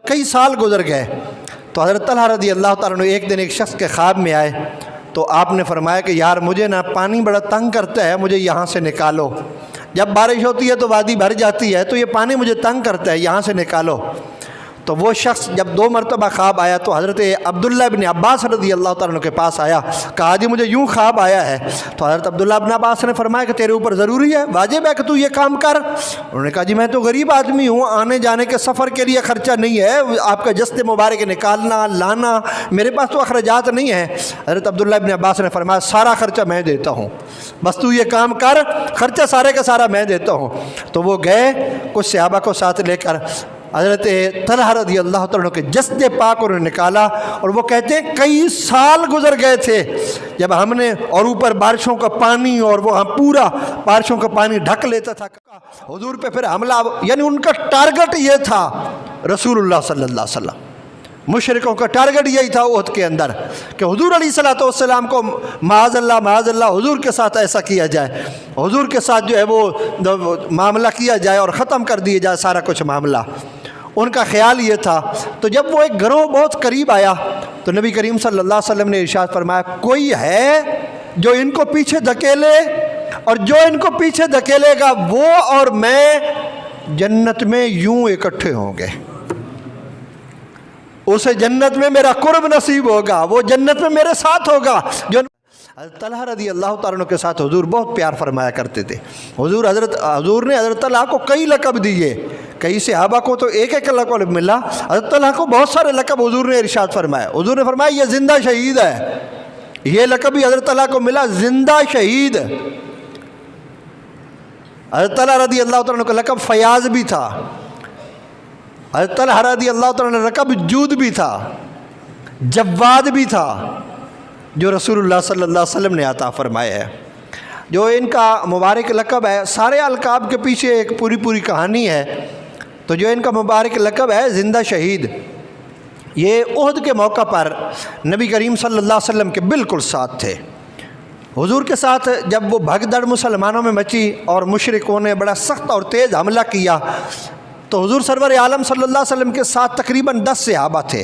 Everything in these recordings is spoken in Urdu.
کئی سال گزر گئے تو حضرت طلحہ رضی اللہ تعالیٰ عنہ ایک دن ایک شخص کے خواب میں آئے تو آپ نے فرمایا کہ یار مجھے نا پانی بڑا تنگ کرتا ہے، مجھے یہاں سے نکالو۔ جب بارش ہوتی ہے تو وادی بھر جاتی ہے، تو یہ پانی مجھے تنگ کرتا ہے، یہاں سے نکالو۔ تو وہ شخص جب 2 مرتبہ خواب آیا تو حضرت عبداللہ بن عباس رضی اللہ تعالیٰ عنہ کے پاس آیا، کہا جی مجھے یوں خواب آیا ہے۔ تو حضرت عبداللہ بن عباس نے فرمایا کہ تیرے اوپر ضروری ہے، واجب ہے کہ تو یہ کام کر۔ انہوں نے کہا جی میں تو غریب آدمی ہوں، آنے جانے کے سفر کے لیے خرچہ نہیں ہے، آپ کا جسد مبارک نکالنا لانا، میرے پاس تو اخراجات نہیں ہیں۔ حضرت عبداللہ بن عباس نے فرمایا سارا خرچہ میں دیتا ہوں، بس تو یہ کام کر، خرچہ سارے کا سارا میں دیتا ہوں۔ تو وہ گئے کچھ صحابہ کو ساتھ لے کر، حضرت طلحہ رضی اللہ تعالیٰ عنہ کے جسد پاک انہوں نے نکالا، اور وہ کہتے ہیں کئی سال گزر گئے تھے جب ہم نے، اور اوپر بارشوں کا پانی، اور وہ پورا بارشوں کا پانی ڈھک لیتا تھا حضور پہ پھر حملہ، یعنی ان کا ٹارگٹ یہ تھا رسول اللہ صلی اللہ علیہ وسلم۔ مشرکوں کا ٹارگٹ یہی تھا احد کے اندر کہ حضور علیہ الصلوۃ والسلام کو معاذ اللہ حضور کے ساتھ ایسا کیا جائے، حضور کے ساتھ جو ہے وہ معاملہ کیا جائے اور ختم کر دیا جائے سارا کچھ معاملہ، ان کا خیال یہ تھا۔ تو جب وہ ایک گروہ بہت قریب آیا تو نبی کریم صلی اللہ علیہ وسلم نے ارشاد فرمایا کوئی ہے جو ان کو پیچھے دھکیلے، اور جو ان کو پیچھے دھکیلے گا وہ اور میں جنت میں یوں اکٹھے ہوں گے، اسے جنت میں میرا قرب نصیب ہوگا، وہ جنت میں میرے ساتھ ہوگا۔ جو حضرت طلحہ رضی اللہ تعالیٰ عنہ کے ساتھ حضور بہت پیار فرمایا کرتے تھے۔ حضور نے حضرت طلحہ کو کئی لقب دیے، کئی صحابہ کو تو ایک ایک لقب ملا، حضرت طلحہ کو بہت سارے لقب حضور نے ارشاد فرمایا۔ حضور نے فرمایا یہ زندہ شہید ہے، یہ لقب بھی حضرت طلحہ کو ملا، زندہ شہید۔ حضرت طلحہ رضی اللہ تعالیٰ عنہ کا لقب فیاض بھی تھا، حضرت طلحہ رضی اللہ تعالیٰ عنہ لقب جود بھی تھا، جواد بھی تھا، جو رسول اللہ صلی اللہ علیہ وسلم نے عطا فرمایا ہے۔ جو ان کا مبارک لقب ہے، سارے القاب کے پیچھے ایک پوری کہانی ہے، تو جو ان کا مبارک لقب ہے زندہ شہید، یہ احد کے موقع پر نبی کریم صلی اللہ علیہ وسلم کے بالکل ساتھ تھے۔ حضور کے ساتھ جب وہ بھگدڑ مسلمانوں میں مچی اور مشرکوں نے بڑا سخت اور تیز حملہ کیا تو حضور سرور عالم صلی اللہ علیہ وسلم کے ساتھ تقریباً 10 صحابہ تھے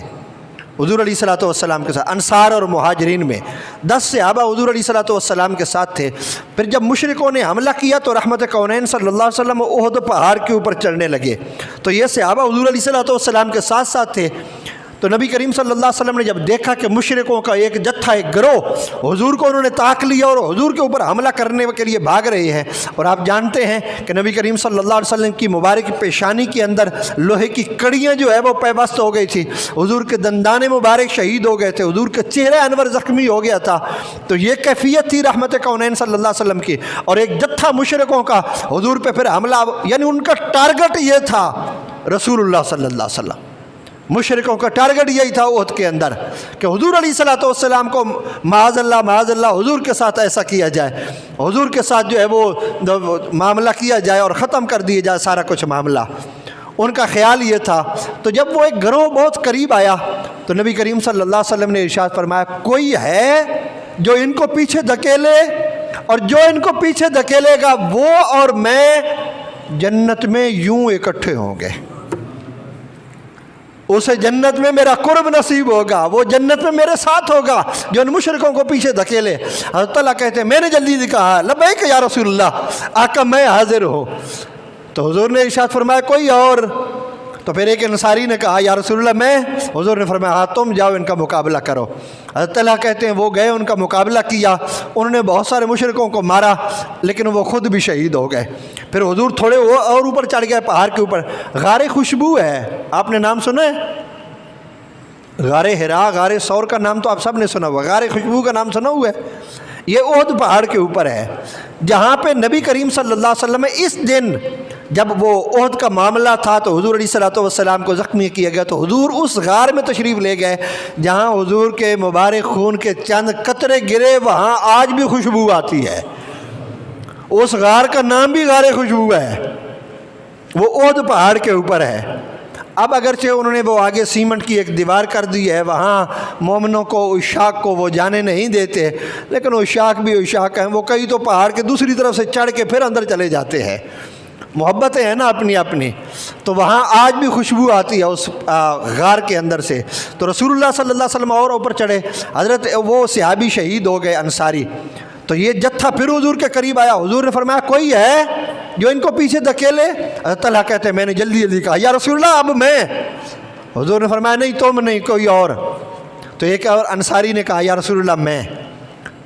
حضور علیہ الصلوۃ والسلام کے ساتھ، انصار اور مہاجرین میں 10 صحابہ حضور علیہ الصلوۃ والسلام کے ساتھ تھے۔ پھر جب مشرکوں نے حملہ کیا تو رحمت کونین صلی اللہ علیہ وسلم احد پہاڑ کے اوپر چڑھنے لگے، تو یہ صحابہ حضور علیہ الصلوۃ والسلام کے ساتھ ساتھ تھے۔ تو نبی کریم صلی اللہ علیہ وسلم نے جب دیکھا کہ مشرکوں کا ایک جتھا، ایک گروہ حضور کو انہوں نے تاک لیا اور حضور کے اوپر حملہ کرنے کے لیے بھاگ رہے ہیں، اور آپ جانتے ہیں کہ نبی کریم صلی اللہ علیہ وسلم کی مبارک پیشانی کے اندر لوہے کی کڑیاں جو ہے وہ پیوست ہو گئی تھی، حضور کے دندان مبارک شہید ہو گئے تھے، حضور کے چہرہ انور زخمی ہو گیا تھا۔ تو یہ کیفیت تھی رحمت کونین صلی اللہ علیہ وسلم کی، اور ایک جتھا مشرکوں کا حضور پہ پھر حملہ، یعنی ان کا ٹارگٹ یہ تھا رسول اللہ صلی اللہ علیہ وسلم۔ مشرکوں کا ٹارگٹ یہی تھا احد کے اندر کہ حضور علیہ الصلوۃ والسلام کو معاذ اللہ حضور کے ساتھ ایسا کیا جائے، حضور کے ساتھ جو ہے وہ معاملہ کیا جائے اور ختم کر دیا جائے سارا کچھ معاملہ، ان کا خیال یہ تھا۔ تو جب وہ ایک گروہ بہت قریب آیا تو نبی کریم صلی اللہ علیہ وسلم نے ارشاد فرمایا کوئی ہے جو ان کو پیچھے دھکیلے، اور جو ان کو پیچھے دھکیلے گا وہ اور میں جنت میں یوں اکٹھے ہوں گے، اسے جنت میں میرا قرب نصیب ہوگا، وہ جنت میں میرے ساتھ ہوگا جو ان مشرکوں کو پیچھے دھکیلے۔ حضرت طلحہ کہتے ہیں میں نے جلدی سے کہا لبیک یا رسول اللہ، آقا میں حاضر ہوں۔ تو حضور نے ارشاد فرمایا کوئی اور؟ تو پھر ایک انصاری نے کہا یا رسول اللہ میں۔ حضور نے فرمایا ہاں تم جاؤ ان کا مقابلہ کرو۔ حضرت طلحہ کہتے ہیں وہ گئے، ان کا مقابلہ کیا، انہوں نے بہت سارے مشرکوں کو مارا لیکن وہ خود بھی شہید ہو گئے۔ پھر حضور تھوڑے وہ اور اوپر چڑھ گئے پہاڑ کے اوپر، غار خوشبو ہے، آپ نے نام سنا ہے؟ غار حرا، غار ثور کا نام تو آپ سب نے سنا ہوا، غار خوشبو کا نام سنا ہوا ہے؟ یہ احد پہاڑ کے اوپر ہے جہاں پہ نبی کریم صلی اللہ علیہ وسلم اس دن جب وہ احد کا معاملہ تھا تو حضور علیہ الصلوۃ والسلام کو زخمی کیا گیا، تو حضور اس غار میں تشریف لے گئے جہاں حضور کے مبارک خون کے چند قطرے گرے، وہاں آج بھی خوشبو آتی ہے۔ اس غار کا نام بھی غار خوشبو ہے، وہ احد پہاڑ کے اوپر ہے۔ اب اگرچہ انہوں نے وہ آگے سیمنٹ کی ایک دیوار کر دی ہے، وہاں مومنوں کو، عشاق کو وہ جانے نہیں دیتے، لیکن عشاق بھی عشاق ہیں، وہ کئی تو پہاڑ کے دوسری طرف سے چڑھ کے پھر اندر چلے جاتے ہیں۔ محبتیں ہیں نا اپنی اپنی، تو وہاں آج بھی خوشبو آتی ہے اس غار کے اندر سے۔ تو رسول اللہ صلی اللہ علیہ وسلم اور اوپر چڑھے، حضرت وہ صحابی شہید ہو گئے انصاری، تو یہ جتھا پھر حضور کے قریب آیا، حضور نے فرمایا کوئی ہے جو ان کو پیچھے دھکیلے؟ حضرت طلحہ کہتے ہیں میں نے جلدی جلدی کہا یا رسول اللہ اب میں۔ حضور نے فرمایا نہیں تم نہیں، کوئی اور۔ تو ایک اور انصاری نے کہا یا رسول اللہ میں۔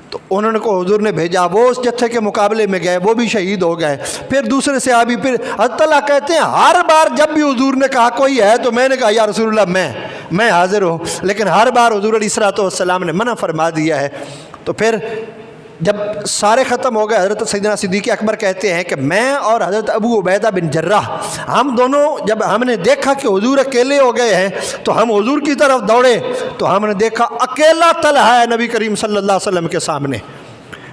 تو انہوں نے کو حضور نے بھیجا، وہ اس جتھے کے مقابلے میں گئے، وہ بھی شہید ہو گئے۔ پھر دوسرے صحابی، پھر حضرت طلحہ کہتے ہیں ہر بار جب بھی حضور نے کہا کوئی ہے تو میں نے کہا یا رسول اللہ میں حاضر ہوں، لیکن ہر بار حضور علیہ الصلوۃ والسلام نے منع فرما دیا ہے۔ تو پھر جب سارے ختم ہو گئے، حضرت سیدنا صدیق اکبر کہتے ہیں کہ میں اور حضرت ابو عبیدہ بن جراح، ہم دونوں جب ہم نے دیکھا کہ حضور اکیلے ہو گئے ہیں تو ہم حضور کی طرف دوڑے، تو ہم نے دیکھا اکیلا طلحہ ہے نبی کریم صلی اللہ علیہ وسلم کے سامنے۔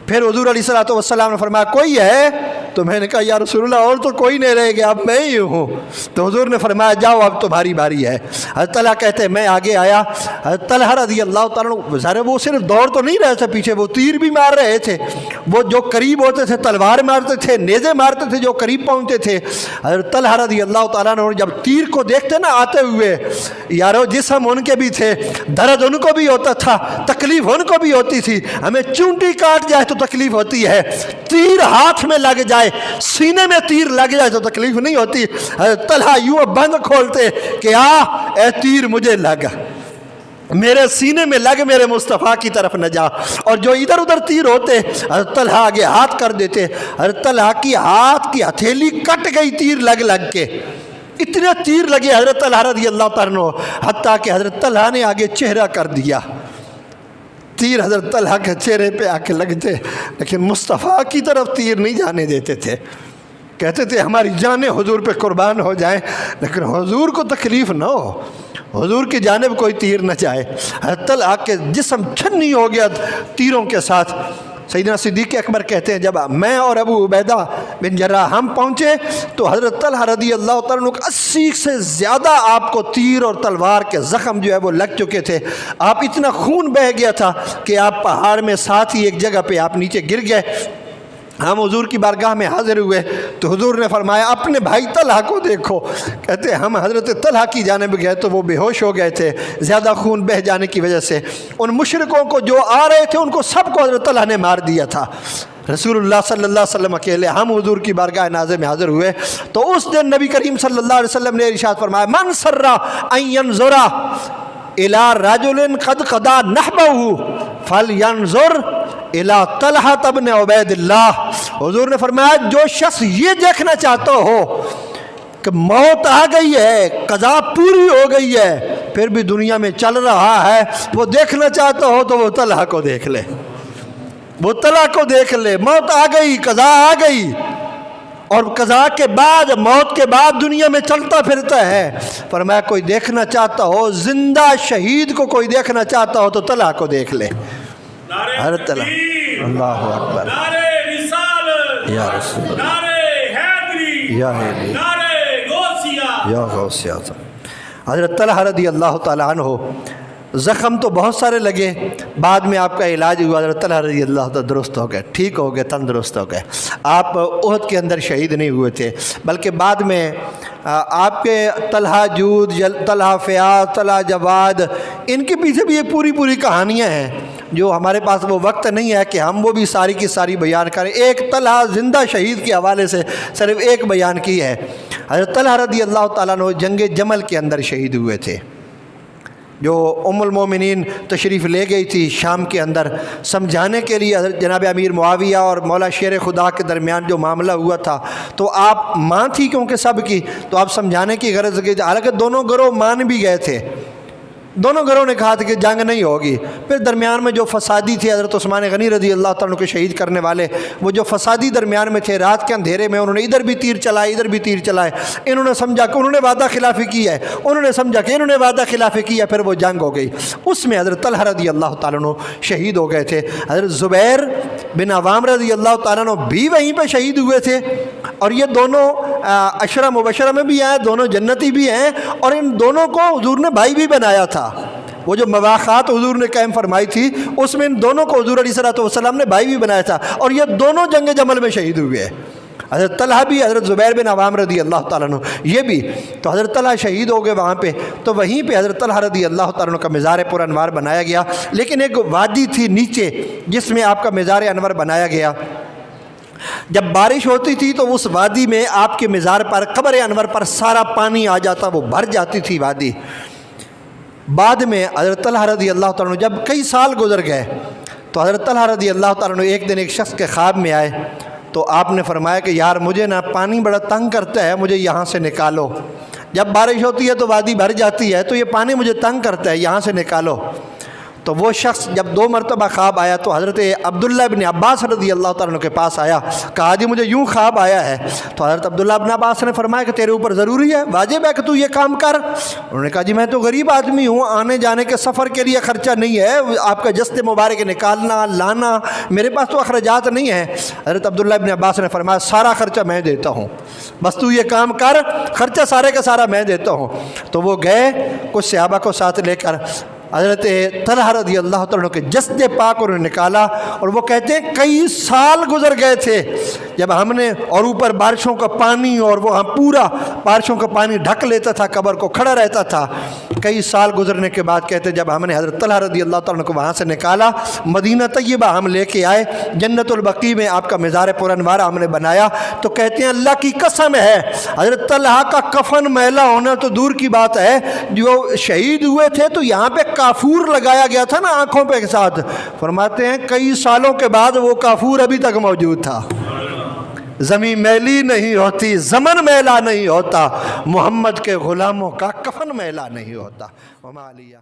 پھر حضور علیہ الصلوۃ والسلام نے فرمایا کوئی ہے؟ تو میں نے کہا یا رسول اللہ اور تو کوئی نہیں رہے گا، اب میں ہی ہوں۔ تو حضور نے فرمایا جاؤ اب تمہاری باری ہے۔ حضرت طلحہ کہتے ہیں میں آگے آیا، حضرت طلحہ رضی اللہ تعالیٰ عنہ وہ صرف دوڑ تو نہیں رہے تھے پیچھے، وہ تیر بھی مار رہے تھے، وہ جو قریب ہوتے تھے تلوار مارتے تھے، نیزے مارتے تھے جو قریب پہنچتے تھے۔ حضرت طلحہ رضی اللہ تعالیٰ عنہ جب تیر کو دیکھتے نا آتے ہوئے، یارو جسم ان کے بھی تھے، درد ان کو بھی ہوتا تھا، تکلیف ان کو بھی ہوتی تھی، ہمیں چونٹی کاٹ جائے تو تکلیف ہوتی ہے، تیر ہاتھ میں لگ جائے، سینے میں تیر لگ جائے تو تکلیف نہیں ہوتی۔ طلحہ یوں بند کھولتے کہ اے تیر مجھے لگا، میرے سینے میں لگ، میرے مصطفیٰ کی طرف نہ جا۔ اور جو ادھر ادھر تیر ہوتے حضرت طلحہ آگے ہاتھ کر دیتے، حضرت طلحہ کی ہاتھ کی ہتھیلی کٹ گئی تیر لگ لگ کے، اتنے تیر لگے حضرت طلحہ رضی اللہ تعالیٰ عنہ، حتیٰ کہ حضرت طلحہ نے آگے چہرہ کر دیا، تیر حضرت طلحہ کے چہرے پہ آ کے لگتے، لیکن مصطفیٰ کی طرف تیر نہیں جانے دیتے تھے، کہتے تھے ہماری جانیں حضور پہ قربان ہو جائیں لیکن حضور کو تکلیف نہ ہو، حضور کی جانب کوئی تیر نہ جائے۔ حضرت طلحہ کے جسم چھنی ہو گیا تیروں کے ساتھ۔ سیدنا صدیق اکبر کہتے ہیں جب میں اور ابو عبیدہ بن جراح ہم پہنچے تو حضرت طلحہ رضی اللہ تعالیٰ عنہ 80 سے زیادہ آپ کو تیر اور تلوار کے زخم جو ہے وہ لگ چکے تھے، آپ اتنا خون بہہ گیا تھا کہ آپ پہاڑ میں ساتھ ہی ایک جگہ پہ آپ نیچے گر گئے۔ ہم حضور کی بارگاہ میں حاضر ہوئے تو حضور نے فرمایا اپنے بھائی طلحہ کو دیکھو، کہتے ہم حضرت طلحہ کی جانب گئے تو وہ بے ہوش ہو گئے تھے زیادہ خون بہہ جانے کی وجہ سے، ان مشرکوں کو جو آ رہے تھے ان کو سب کو حضرت طلحہ نے مار دیا تھا۔ رسول اللہ صلی اللہ علیہ وسلم اکیلے، ہم حضور کی بارگاہ نازل میں حاضر ہوئے تو اس دن نبی کریم صلی اللہ علیہ وسلم نے ارشاد فرمایا من سر ان ينظر الى رجل قد قضى نحبه فلينظر الى طلحہ بن عبید اللہ۔ حضور نے فرمایا جو شخص یہ دیکھنا چاہتا ہو کہ موت آ گئی ہے، قضا پوری ہو گئی ہے، پھر بھی دنیا میں چل رہا ہے، وہ دیکھنا چاہتا ہو تو وہ طلحہ کو دیکھ لے، وہ طلحہ کو دیکھ لے، موت آ گئی، قضا آ گئی، اور قضا کے بعد، موت کے بعد دنیا میں چلتا پھرتا ہے۔ فرمایا کوئی دیکھنا چاہتا ہو، زندہ شہید کو کوئی دیکھنا چاہتا ہو تو طلحہ کو دیکھ لے۔ حضرت طلحہ، اللہ اکبر، یا رسول اللہ، یا حیدری، یا غوث اعظم۔ حضرت طلحہ رضی اللہ تعالیٰ عنہ زخم تو بہت سارے لگے، بعد میں آپ کا علاج ہوا، حضرت طلحہ رضی اللہ تعالیٰ درست ہو گئے، ٹھیک ہو گئے، تندرست ہو گئے۔ آپ احد کے اندر شہید نہیں ہوئے تھے، بلکہ بعد میں آپ کے طلحہ جود، طلحہ فیاض، طلحہ جواد، ان کے پیچھے بھی یہ پوری کہانیاں ہیں جو ہمارے پاس وہ وقت نہیں ہے کہ ہم وہ بھی ساری کی ساری بیان کریں۔ ایک طلحہ زندہ شہید کے حوالے سے صرف ایک بیان کی ہے۔ حضرت طلحہ رضی اللہ تعالیٰ عنہ جنگ جمل کے اندر شہید ہوئے تھے، جو ام المومنین تشریف لے گئی تھی شام کے اندر سمجھانے کے لیے حضرت جناب امیر معاویہ اور مولا شیر خدا کے درمیان جو معاملہ ہوا تھا، تو آپ ماں تھی کیونکہ سب کی، تو آپ سمجھانے کی غرض کی، حالانکہ دونوں گروہ مان بھی گئے تھے، دونوں گھروں نے کہا تھا کہ جنگ نہیں ہوگی۔ پھر درمیان میں جو فسادی تھے حضرت عثمان غنی رضی اللہ تعالیٰ عنہ کے شہید کرنے والے، وہ جو فسادی درمیان میں تھے، رات کے اندھیرے میں انہوں نے ادھر بھی تیر چلائے ادھر بھی تیر چلائے، انہوں نے سمجھا کہ انہوں نے وعدہ خلافی کی ہے، انہوں نے سمجھا کہ انہوں نے وعدہ خلافی کی ہے، پھر وہ جنگ ہو گئی۔ اس میں حضرت طلحہ رضی اللہ تعالیٰ عنہ شہید ہو گئے تھے، حضرت زبیر بن عوام رضی اللہ تعالیٰ عنہ بھی وہیں پہ شہید ہوئے تھے، اور یہ دونوں عشرہ مبشرہ میں بھی ہیں، دونوں جنتی بھی ہیں، اور ان دونوں کو حضور نے بھائی بھی بنایا تھا۔ وہ جو مواخات حضور نے قائم فرمائی تھی اس میں ان دونوں کو حضور علیہ الصلوۃ والسلام نے بھائی بھی بنایا تھا، اور یہ دونوں جنگ جمل میں شہید ہوئے ہیں۔ حضرت طلحہ بھی، حضرت زبیر بن عوام رضی اللہ تعالیٰ عنہ یہ بھی، تو حضرت طلحہ شہید ہو گئے وہاں پہ، تو وہیں پہ حضرت طلحہ رضی اللہ تعالیٰ عنہ کا مزار پر انوار بنایا گیا۔ لیکن ایک وادی تھی نیچے جس میں آپ کا مزار انور بنایا گیا۔ جب بارش ہوتی تھی تو اس وادی میں آپ کے مزار پر، قبر انور پر سارا پانی آ جاتا، وہ بھر جاتی تھی وادی۔ بعد میں حضرت طلحہ رضی اللہ تعالیٰ عنہ جب کئی سال گزر گئے تو حضرت طلحہ رضی اللہ تعالیٰ عنہ ایک دن ایک شخص کے خواب میں آئے، تو آپ نے فرمایا کہ یار مجھے نا پانی بڑا تنگ کرتا ہے، مجھے یہاں سے نکالو۔ جب بارش ہوتی ہے تو وادی بھر جاتی ہے، تو یہ پانی مجھے تنگ کرتا ہے، یہاں سے نکالو۔ تو وہ شخص جب 2 مرتبہ خواب آیا تو حضرت عبداللہ بن عباس رضی اللہ تعالیٰ عنہ کے پاس آیا، کہا جی مجھے یوں خواب آیا ہے۔ تو حضرت عبداللہ بن عباس نے فرمایا کہ تیرے اوپر ضروری ہے، واجب ہے کہ تو یہ کام کر۔ انہوں نے کہا جی میں تو غریب آدمی ہوں، آنے جانے کے سفر کے لیے خرچہ نہیں ہے، آپ کا جسد مبارک نکالنا لانا، میرے پاس تو اخراجات نہیں ہیں۔ حضرت عبداللہ بن عباس نے فرمایا سارا خرچہ میں دیتا ہوں، بس تو یہ کام کر، خرچہ سارے کا سارا میں دیتا ہوں۔ تو وہ گئے کچھ صحابہ کو ساتھ لے کر، حضرت طلحہ رضی اللہ تعالیٰ عنہ کے جسد پاک انہوں نے نکالا، اور وہ کہتے ہیں کئی سال گزر گئے تھے جب ہم نے، اور اوپر بارشوں کا پانی، اور وہ پورا بارشوں کا پانی ڈھک لیتا تھا قبر کو، کھڑا رہتا تھا۔ کئی سال گزرنے کے بعد کہتے ہیں جب ہم نے حضرت طلحہ رضی اللہ تعالیٰ عنہ کو وہاں سے نکالا، مدینہ طیبہ ہم لے کے آئے، جنت البقیع میں آپ کا مزار پر انوار ہم نے بنایا، تو کہتے ہیں اللہ کی قسم ہے حضرت طلحہ کا کفن میلا ہونا تو دور کی بات ہے، جو شہید ہوئے تھے تو یہاں پہ کافور لگایا گیا تھا نا آنکھوں پہ کے ساتھ، فرماتے ہیں کئی سالوں کے بعد وہ کافور ابھی تک موجود تھا۔ زمین میلی نہیں ہوتی، زمن میلا نہیں ہوتا، محمد کے غلاموں کا کفن میلا نہیں ہوتا۔ وما علیہ